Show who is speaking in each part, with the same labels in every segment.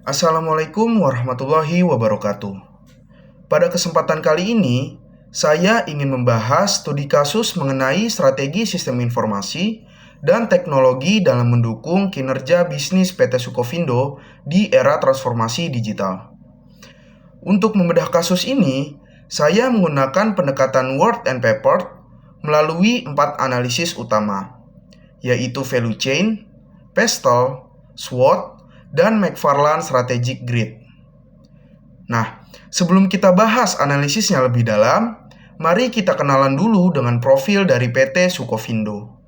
Speaker 1: Assalamualaikum warahmatullahi wabarakatuh. Pada kesempatan kali ini, saya ingin membahas studi kasus mengenai strategi sistem informasi dan teknologi dalam mendukung kinerja bisnis PT Sukovindo di era transformasi digital. Untuk membedah kasus ini, saya menggunakan pendekatan word and paper melalui 4 analisis utama, yaitu value chain, Pestel, SWOT, dan McFarland Strategic Grid. Nah, sebelum kita bahas analisisnya lebih dalam, mari kita kenalan dulu dengan profil dari PT Sukovindo.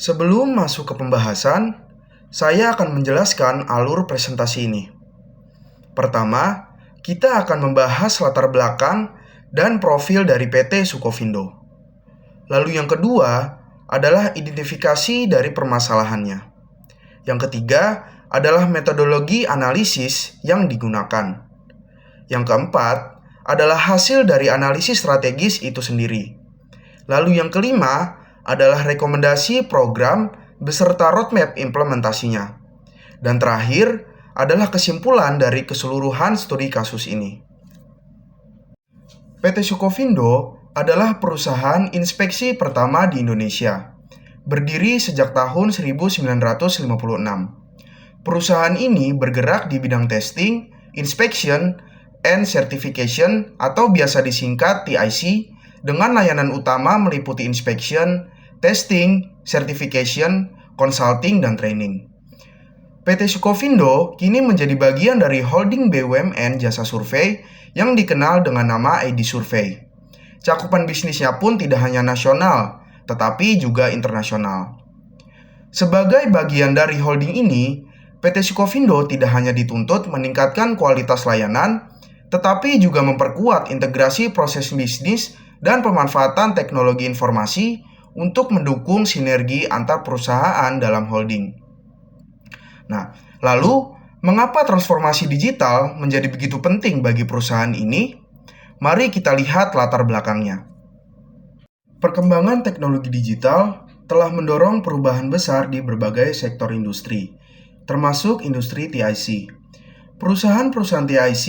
Speaker 1: Sebelum masuk ke pembahasan, saya akan menjelaskan alur presentasi ini. Pertama, kita akan membahas latar belakang dan profil dari PT Sukovindo. Lalu yang kedua adalah identifikasi dari permasalahannya. Yang ketiga adalah metodologi analisis yang digunakan. Yang keempat adalah hasil dari analisis strategis itu sendiri. Lalu yang kelima adalah rekomendasi program beserta roadmap implementasinya. Dan terakhir adalah kesimpulan dari keseluruhan studi kasus ini. PT Sukovindo adalah perusahaan inspeksi pertama di Indonesia. Berdiri sejak tahun 1956. Perusahaan ini bergerak di bidang testing, inspection, and certification atau biasa disingkat TIC dengan layanan utama meliputi inspection, testing, certification, consulting, dan training. PT Sukovindo kini menjadi bagian dari holding BUMN jasa survei yang dikenal dengan nama ID Survey. Cakupan bisnisnya pun tidak hanya nasional, tetapi juga internasional. Sebagai bagian dari holding ini, PT Sukovindo tidak hanya dituntut meningkatkan kualitas layanan, tetapi juga memperkuat integrasi proses bisnis dan pemanfaatan teknologi informasi untuk mendukung sinergi antar perusahaan dalam holding. Nah, lalu mengapa transformasi digital menjadi begitu penting bagi perusahaan ini? Mari kita lihat latar belakangnya. Perkembangan teknologi digital telah mendorong perubahan besar di berbagai sektor industri, termasuk industri TIC. Perusahaan-perusahaan TIC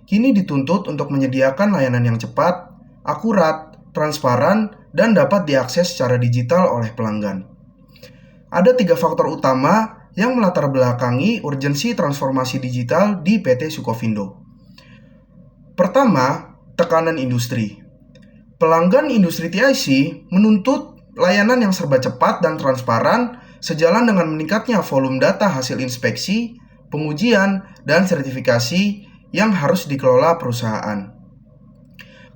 Speaker 1: kini dituntut untuk menyediakan layanan yang cepat, akurat, transparan, dan dapat diakses secara digital oleh pelanggan. Ada 3 faktor utama yang melatar belakangi urgensi transformasi digital di PT Sukovindo. Pertama, tekanan industri. Pelanggan industri TIC menuntut layanan yang serba cepat dan transparan sejalan dengan meningkatnya volume data hasil inspeksi, pengujian, dan sertifikasi yang harus dikelola perusahaan.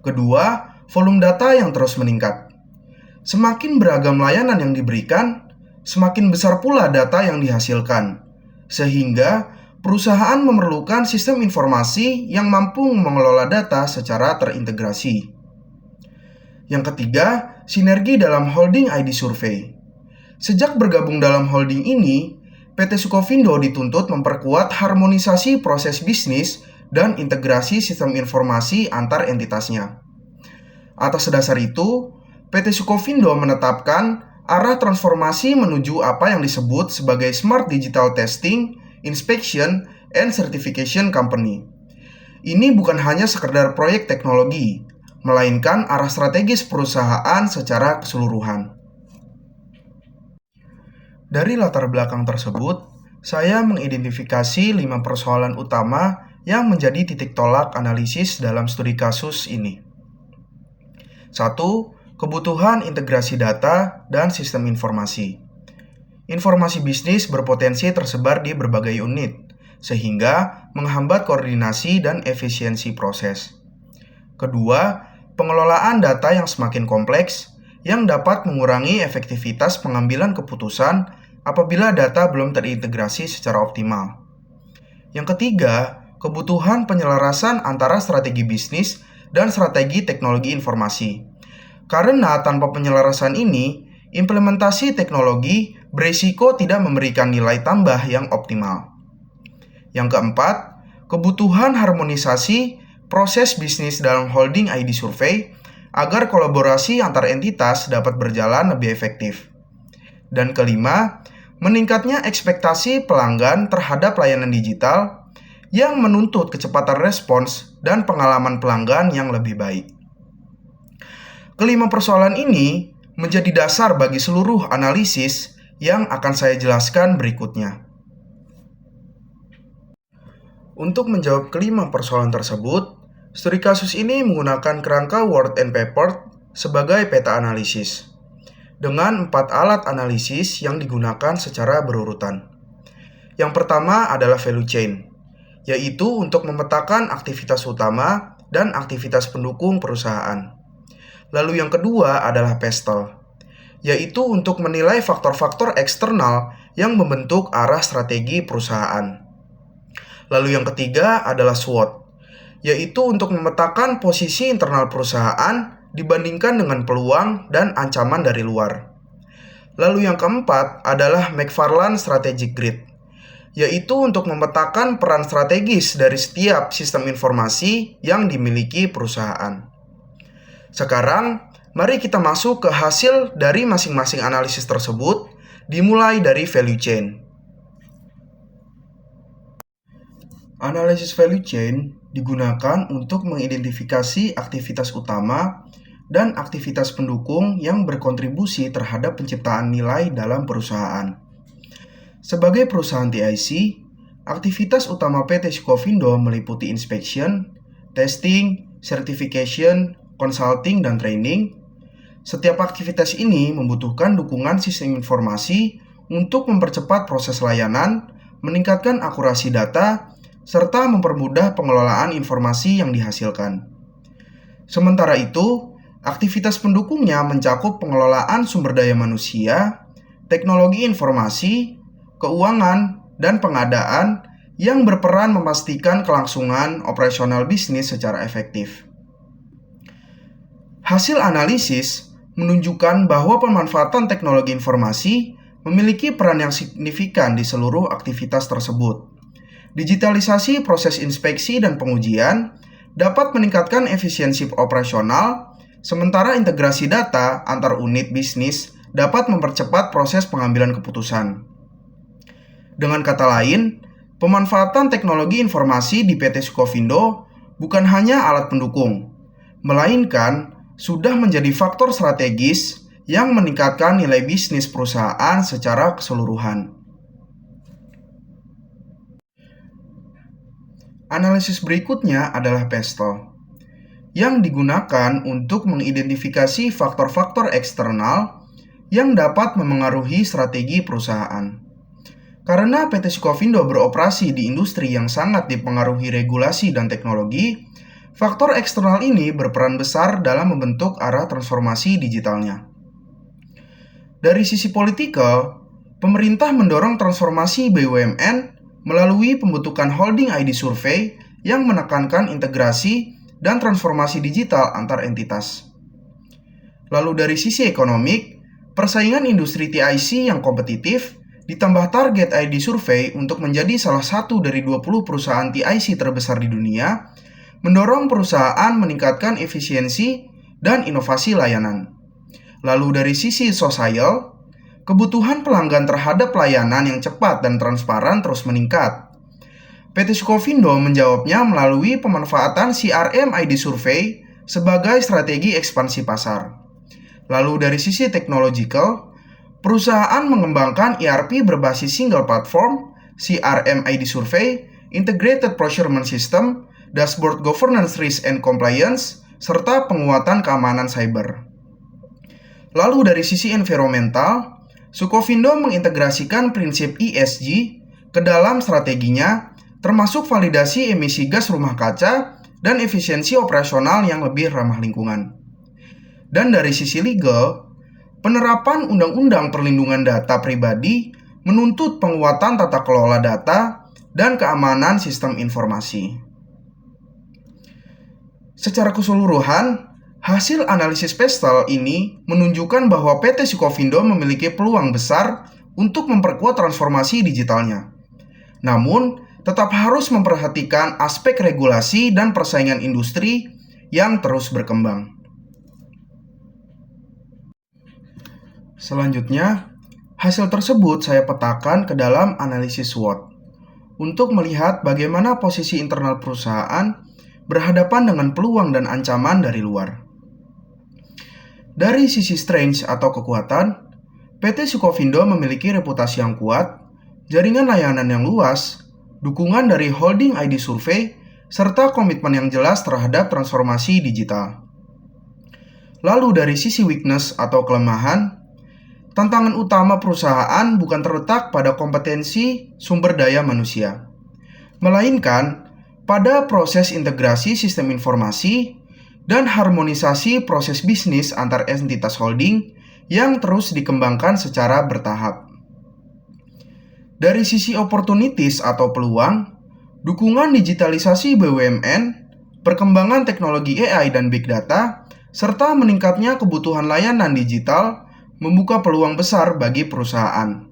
Speaker 1: Kedua, volume data yang terus meningkat. Semakin beragam layanan yang diberikan, semakin besar pula data yang dihasilkan, sehingga perusahaan memerlukan sistem informasi yang mampu mengelola data secara terintegrasi. Yang ketiga, sinergi dalam holding ID Survey. Sejak bergabung dalam holding ini, PT Sukovindo dituntut memperkuat harmonisasi proses bisnis dan integrasi sistem informasi antar entitasnya. Atas dasar itu, PT Sukovindo menetapkan arah transformasi menuju apa yang disebut sebagai Smart Digital Testing, Inspection, and Certification Company. Ini bukan hanya sekedar proyek teknologi, melainkan arah strategis perusahaan secara keseluruhan. Dari latar belakang tersebut, saya mengidentifikasi 5 persoalan utama yang menjadi titik tolak analisis dalam studi kasus ini. 1. Kebutuhan integrasi data dan sistem informasi. Informasi bisnis berpotensi tersebar di berbagai unit, sehingga menghambat koordinasi dan efisiensi proses. Kedua, pengelolaan data yang semakin kompleks yang dapat mengurangi efektivitas pengambilan keputusan apabila data belum terintegrasi secara optimal. Yang ketiga, kebutuhan penyelarasan antara strategi bisnis dan strategi teknologi informasi. Karena tanpa penyelarasan ini, implementasi teknologi berisiko tidak memberikan nilai tambah yang optimal. Yang keempat, kebutuhan harmonisasi proses bisnis dalam holding ID Survey agar kolaborasi antar entitas dapat berjalan lebih efektif. Dan kelima, meningkatnya ekspektasi pelanggan terhadap layanan digital yang menuntut kecepatan respons dan pengalaman pelanggan yang lebih baik. Kelima persoalan ini menjadi dasar bagi seluruh analisis yang akan saya jelaskan berikutnya. Untuk menjawab kelima persoalan tersebut, studi kasus ini menggunakan kerangka Word and Paper sebagai peta analisis, dengan 4 alat analisis yang digunakan secara berurutan. Yang pertama adalah value chain, yaitu untuk memetakan aktivitas utama dan aktivitas pendukung perusahaan. Lalu yang kedua adalah pestle, yaitu untuk menilai faktor-faktor eksternal yang membentuk arah strategi perusahaan. Lalu yang ketiga adalah SWOT, yaitu untuk memetakan posisi internal perusahaan dibandingkan dengan peluang dan ancaman dari luar. Lalu yang keempat adalah McFarland Strategic Grid, yaitu untuk memetakan peran strategis dari setiap sistem informasi yang dimiliki perusahaan. Sekarang, mari kita masuk ke hasil dari masing-masing analisis tersebut, dimulai dari value chain. Analisis value chain digunakan untuk mengidentifikasi aktivitas utama dan aktivitas pendukung yang berkontribusi terhadap penciptaan nilai dalam perusahaan. Sebagai perusahaan TIC, aktivitas utama PT Sikovindo meliputi inspection, testing, certification, consulting, dan training. Setiap aktivitas ini membutuhkan dukungan sistem informasi untuk mempercepat proses layanan, meningkatkan akurasi data, serta mempermudah pengelolaan informasi yang dihasilkan. Sementara itu, aktivitas pendukungnya mencakup pengelolaan sumber daya manusia, teknologi informasi, keuangan, dan pengadaan yang berperan memastikan kelangsungan operasional bisnis secara efektif. Hasil analisis menunjukkan bahwa pemanfaatan teknologi informasi memiliki peran yang signifikan di seluruh aktivitas tersebut. Digitalisasi proses inspeksi dan pengujian dapat meningkatkan efisiensi operasional, sementara integrasi data antar unit bisnis dapat mempercepat proses pengambilan keputusan. Dengan kata lain, pemanfaatan teknologi informasi di PT Sikovindo bukan hanya alat pendukung, melainkan sudah menjadi faktor strategis yang meningkatkan nilai bisnis perusahaan secara keseluruhan. Analisis berikutnya adalah pestle, yang digunakan untuk mengidentifikasi faktor-faktor eksternal yang dapat memengaruhi strategi perusahaan. Karena PT Sikovindo beroperasi di industri yang sangat dipengaruhi regulasi dan teknologi, faktor eksternal ini berperan besar dalam membentuk arah transformasi digitalnya. Dari sisi politikal, pemerintah mendorong transformasi BUMN melalui pembentukan holding ID survei yang menekankan integrasi dan transformasi digital antar entitas. Lalu dari sisi ekonomik, persaingan industri TIC yang kompetitif ditambah target ID survei untuk menjadi salah satu dari 20 perusahaan TIC terbesar di dunia, mendorong perusahaan meningkatkan efisiensi dan inovasi layanan. Lalu dari sisi sosial, kebutuhan pelanggan terhadap layanan yang cepat dan transparan terus meningkat. PT Sikovindo menjawabnya melalui pemanfaatan CRM ID Survey sebagai strategi ekspansi pasar. Lalu dari sisi technological, perusahaan mengembangkan ERP berbasis single platform, CRM ID Survey, Integrated Procurement System, Dashboard Governance Risk and Compliance, serta penguatan keamanan cyber. Lalu dari sisi environmental, Sikovindo mengintegrasikan prinsip ESG ke dalam strateginya, termasuk validasi emisi gas rumah kaca dan efisiensi operasional yang lebih ramah lingkungan. Dan dari sisi legal, penerapan Undang-Undang Perlindungan Data Pribadi menuntut penguatan tata kelola data dan keamanan sistem informasi. Secara keseluruhan, hasil analisis pestle ini menunjukkan bahwa PT Sikovindo memiliki peluang besar untuk memperkuat transformasi digitalnya. Namun, tetap harus memperhatikan aspek regulasi dan persaingan industri yang terus berkembang. Selanjutnya, Hasil tersebut saya petakan ke dalam analisis SWOT untuk melihat bagaimana posisi internal perusahaan berhadapan dengan peluang dan ancaman dari luar. Dari sisi strength atau kekuatan, PT Sukovindo memiliki reputasi yang kuat, jaringan layanan yang luas, dukungan dari holding ID survei, serta komitmen yang jelas terhadap transformasi digital. Lalu dari sisi weakness atau kelemahan, tantangan utama perusahaan bukan terletak pada kompetensi sumber daya manusia, melainkan pada proses integrasi sistem informasi dan harmonisasi proses bisnis antar entitas holding yang terus dikembangkan secara bertahap. Dari sisi opportunities atau peluang, dukungan digitalisasi BUMN, perkembangan teknologi AI dan Big Data, serta meningkatnya kebutuhan layanan digital membuka peluang besar bagi perusahaan.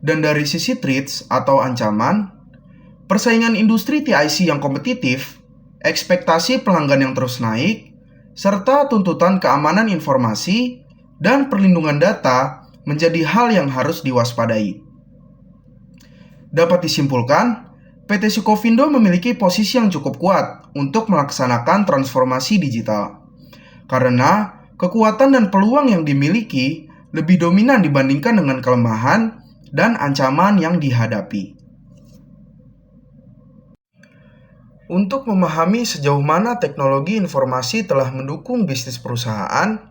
Speaker 1: Dan dari sisi threats atau ancaman, persaingan industri TIC yang kompetitif, ekspektasi pelanggan yang terus naik, serta tuntutan keamanan informasi dan perlindungan data menjadi hal yang harus diwaspadai. Dapat disimpulkan, PT Sukovindo memiliki posisi yang cukup kuat untuk melaksanakan transformasi digital. Karena kekuatan dan peluang yang dimiliki lebih dominan dibandingkan dengan kelemahan dan ancaman yang dihadapi. Untuk memahami sejauh mana teknologi informasi telah mendukung bisnis perusahaan,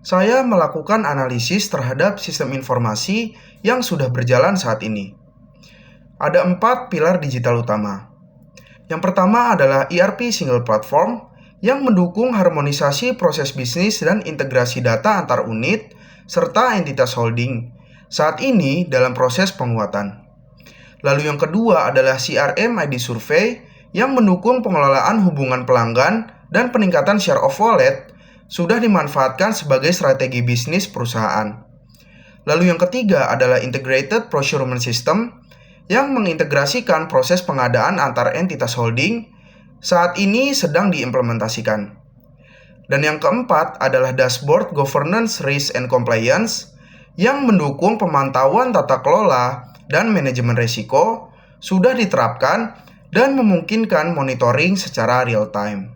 Speaker 1: saya melakukan analisis terhadap sistem informasi yang sudah berjalan saat ini. Ada 4 pilar digital utama. Yang pertama adalah ERP Single Platform yang mendukung harmonisasi proses bisnis dan integrasi data antar unit serta entitas holding, saat ini dalam proses penguatan. Lalu yang kedua adalah CRM ID Survey yang mendukung pengelolaan hubungan pelanggan dan peningkatan share of wallet sudah dimanfaatkan sebagai strategi bisnis perusahaan. Lalu yang ketiga adalah Integrated Procurement System yang mengintegrasikan proses pengadaan antar entitas holding saat ini sedang diimplementasikan. Dan yang keempat adalah Dashboard Governance, Risk and Compliance yang mendukung pemantauan tata kelola dan manajemen risiko sudah diterapkan dan memungkinkan monitoring secara real time.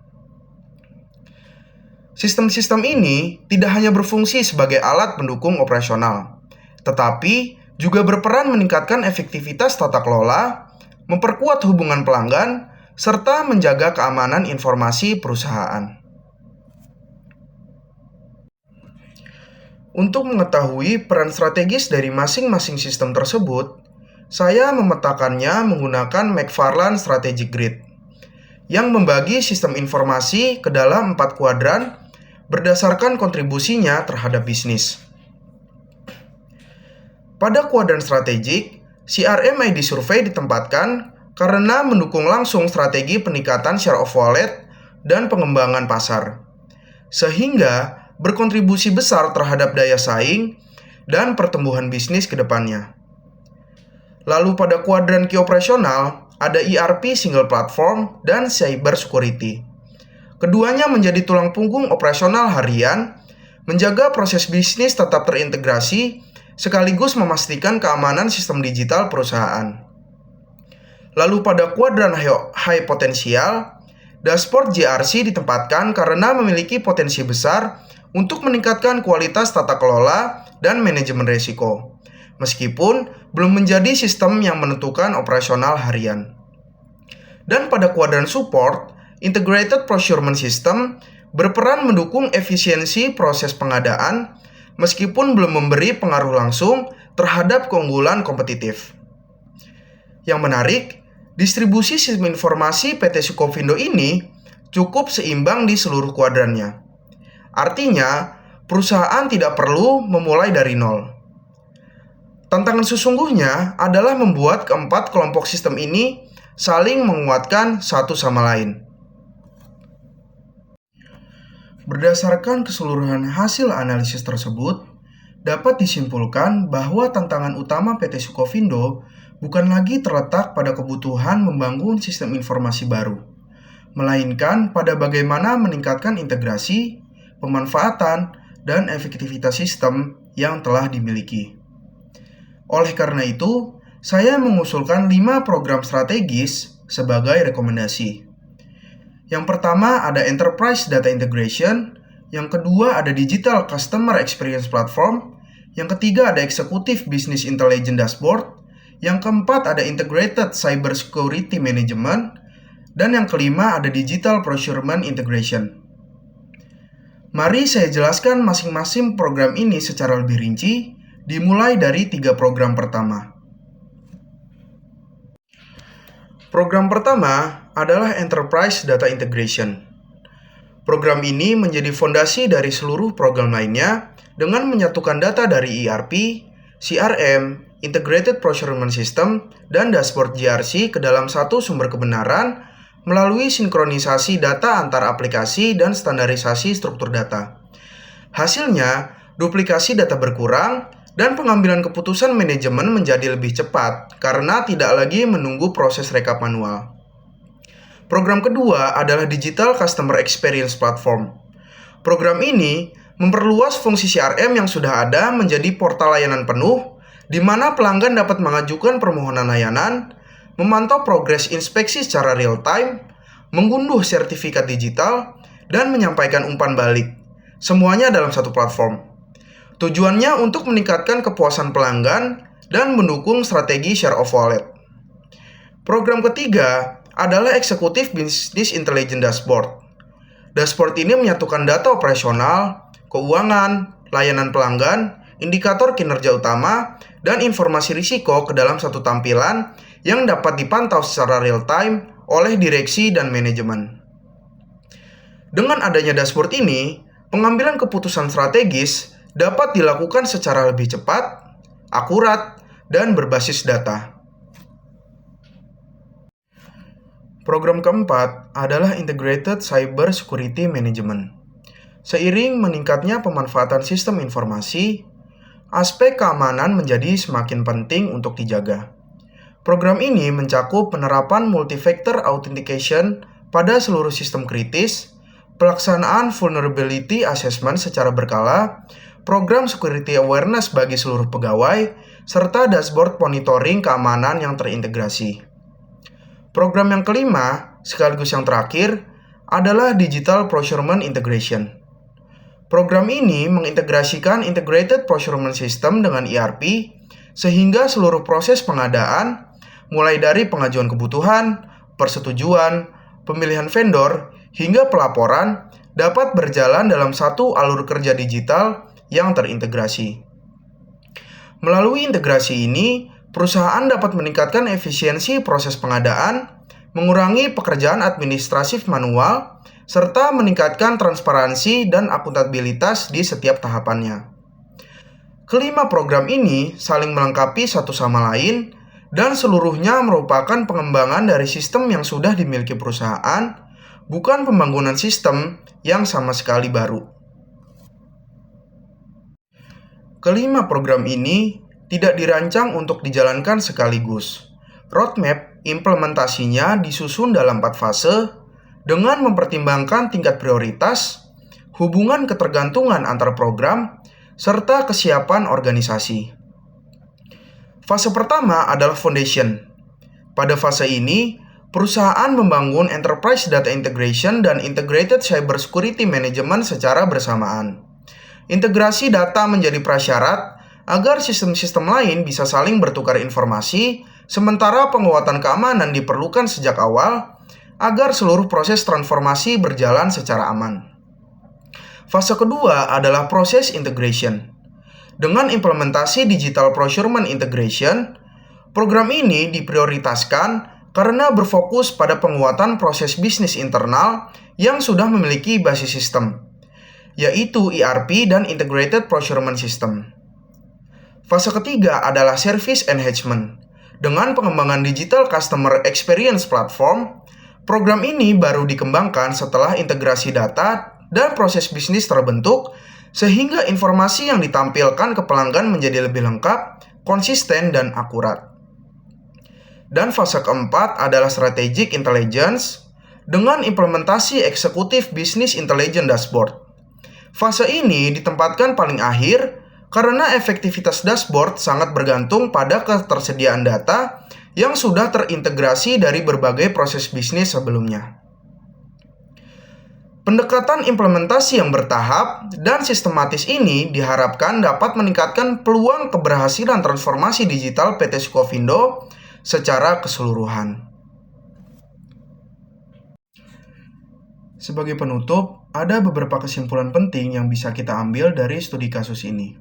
Speaker 1: Sistem-sistem ini tidak hanya berfungsi sebagai alat pendukung operasional, tetapi juga berperan meningkatkan efektivitas tata kelola, memperkuat hubungan pelanggan, serta menjaga keamanan informasi perusahaan. Untuk mengetahui peran strategis dari masing-masing sistem tersebut, saya memetakannya menggunakan McFarland Strategic Grid yang membagi sistem informasi ke dalam 4 kuadran berdasarkan kontribusinya terhadap bisnis. Pada kuadran strategik, CRM ID Survey ditempatkan karena mendukung langsung strategi peningkatan share of wallet dan pengembangan pasar, sehingga berkontribusi besar terhadap daya saing dan pertumbuhan bisnis ke depannya. Lalu pada kuadran key operasional, ada ERP Single Platform dan Cyber Security. Keduanya menjadi tulang punggung operasional harian, menjaga proses bisnis tetap terintegrasi, sekaligus memastikan keamanan sistem digital perusahaan. Lalu pada kuadran high potensial, dashboard JRC ditempatkan karena memiliki potensi besar untuk meningkatkan kualitas tata kelola dan manajemen risiko, meskipun belum menjadi sistem yang menentukan operasional harian. Dan pada kuadran support, Integrated Procurement System berperan mendukung efisiensi proses pengadaan, meskipun belum memberi pengaruh langsung terhadap keunggulan kompetitif. Yang menarik, distribusi sistem informasi PT Sukovindo ini cukup seimbang di seluruh kuadrannya. Artinya, perusahaan tidak perlu memulai dari nol. Tantangan sesungguhnya adalah membuat keempat kelompok sistem ini saling menguatkan satu sama lain. Berdasarkan keseluruhan hasil analisis tersebut, dapat disimpulkan bahwa tantangan utama PT Sukovindo bukan lagi terletak pada kebutuhan membangun sistem informasi baru, melainkan pada bagaimana meningkatkan integrasi, pemanfaatan, dan efektivitas sistem yang telah dimiliki. Oleh karena itu, saya mengusulkan 5 program strategis sebagai rekomendasi. Yang pertama ada Enterprise Data Integration, yang kedua ada Digital Customer Experience Platform, yang ketiga ada Executive Business Intelligence Dashboard, yang keempat ada Integrated Cyber Security Management, dan yang kelima ada Digital Procurement Integration. Mari saya jelaskan masing-masing program ini secara lebih rinci, dimulai dari 3 program pertama. Program pertama adalah Enterprise Data Integration. Program ini menjadi fondasi dari seluruh program lainnya dengan menyatukan data dari ERP, CRM, Integrated Procurement System, dan Dashboard GRC ke dalam satu sumber kebenaran melalui sinkronisasi data antar aplikasi dan standarisasi struktur data. Hasilnya, duplikasi data berkurang dan pengambilan keputusan manajemen menjadi lebih cepat karena tidak lagi menunggu proses rekap manual. Program kedua adalah Digital Customer Experience Platform. Program ini memperluas fungsi CRM yang sudah ada menjadi portal layanan penuh, di mana pelanggan dapat mengajukan permohonan layanan, memantau progres inspeksi secara real-time, mengunduh sertifikat digital, dan menyampaikan umpan balik. Semuanya dalam satu platform. Tujuannya untuk meningkatkan kepuasan pelanggan dan mendukung strategi share of wallet. Program ketiga adalah Executive Business Intelligence Dashboard. Dashboard ini menyatukan data operasional, keuangan, layanan pelanggan, indikator kinerja utama, dan informasi risiko ke dalam satu tampilan yang dapat dipantau secara real-time oleh direksi dan manajemen. Dengan adanya dashboard ini, pengambilan keputusan strategis dapat dilakukan secara lebih cepat, akurat, dan berbasis data. Program keempat adalah Integrated Cyber Security Management. Seiring meningkatnya pemanfaatan sistem informasi, aspek keamanan menjadi semakin penting untuk dijaga. Program ini mencakup penerapan multi-factor authentication pada seluruh sistem kritis, pelaksanaan vulnerability assessment secara berkala, program security awareness bagi seluruh pegawai, serta dashboard monitoring keamanan yang terintegrasi. Program yang kelima, sekaligus yang terakhir, adalah Digital Procurement Integration. Program ini mengintegrasikan Integrated Procurement System dengan ERP, sehingga seluruh proses pengadaan, mulai dari pengajuan kebutuhan, persetujuan, pemilihan vendor, hingga pelaporan, dapat berjalan dalam satu alur kerja digital yang terintegrasi. Melalui integrasi ini, perusahaan dapat meningkatkan efisiensi proses pengadaan, mengurangi pekerjaan administratif manual, serta meningkatkan transparansi dan akuntabilitas di setiap tahapannya. Kelima program ini saling melengkapi satu sama lain, dan seluruhnya merupakan pengembangan dari sistem yang sudah dimiliki perusahaan, bukan pembangunan sistem yang sama sekali baru. Kelima program ini tidak dirancang untuk dijalankan sekaligus. Roadmap implementasinya disusun dalam 4 fase dengan mempertimbangkan tingkat prioritas, hubungan ketergantungan antar program, serta kesiapan organisasi. Fase pertama adalah foundation. Pada fase ini, perusahaan membangun Enterprise Data Integration dan Integrated Cyber Security Management secara bersamaan. Integrasi data menjadi prasyarat agar sistem-sistem lain bisa saling bertukar informasi, sementara penguatan keamanan diperlukan sejak awal agar seluruh proses transformasi berjalan secara aman. Fase kedua adalah proses integration. Dengan implementasi Digital Procurement Integration, program ini diprioritaskan karena berfokus pada penguatan proses bisnis internal yang sudah memiliki basis sistem, yaitu ERP dan Integrated Procurement System. Fase ketiga adalah Service Enhancement. Dengan pengembangan Digital Customer Experience Platform, program ini baru dikembangkan setelah integrasi data dan proses bisnis terbentuk, sehingga informasi yang ditampilkan ke pelanggan menjadi lebih lengkap, konsisten, dan akurat. Dan fase keempat adalah Strategic Intelligence dengan implementasi Executive Business Intelligence Dashboard. Fase ini ditempatkan paling akhir karena efektivitas dashboard sangat bergantung pada ketersediaan data yang sudah terintegrasi dari berbagai proses bisnis sebelumnya. Pendekatan implementasi yang bertahap dan sistematis ini diharapkan dapat meningkatkan peluang keberhasilan transformasi digital PT Sukovindo secara keseluruhan. Sebagai penutup, ada beberapa kesimpulan penting yang bisa kita ambil dari studi kasus ini.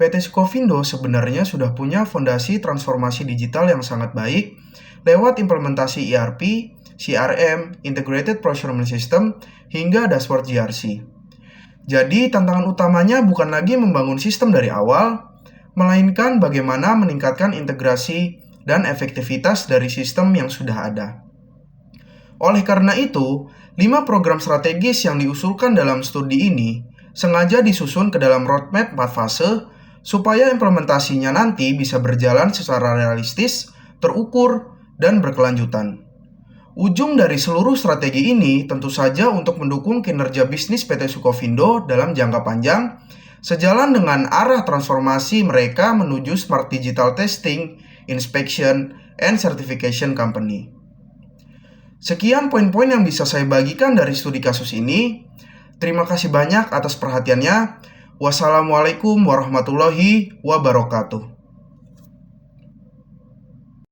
Speaker 1: PT Sukovindo sebenarnya sudah punya fondasi transformasi digital yang sangat baik lewat implementasi ERP, CRM, Integrated Procurement System, hingga dashboard GRC. Jadi, tantangan utamanya bukan lagi membangun sistem dari awal, melainkan bagaimana meningkatkan integrasi dan efektivitas dari sistem yang sudah ada. Oleh karena itu, 5 program strategis yang diusulkan dalam studi ini sengaja disusun ke dalam roadmap 4 fase supaya implementasinya nanti bisa berjalan secara realistis, terukur, dan berkelanjutan. Ujung dari seluruh strategi ini tentu saja untuk mendukung kinerja bisnis PT Sukovindo dalam jangka panjang, sejalan dengan arah transformasi mereka menuju Smart Digital Testing, Inspection, and Certification Company. Sekian poin-poin yang bisa saya bagikan dari studi kasus ini. Terima kasih banyak atas perhatiannya. Wassalamualaikum warahmatullahi wabarakatuh.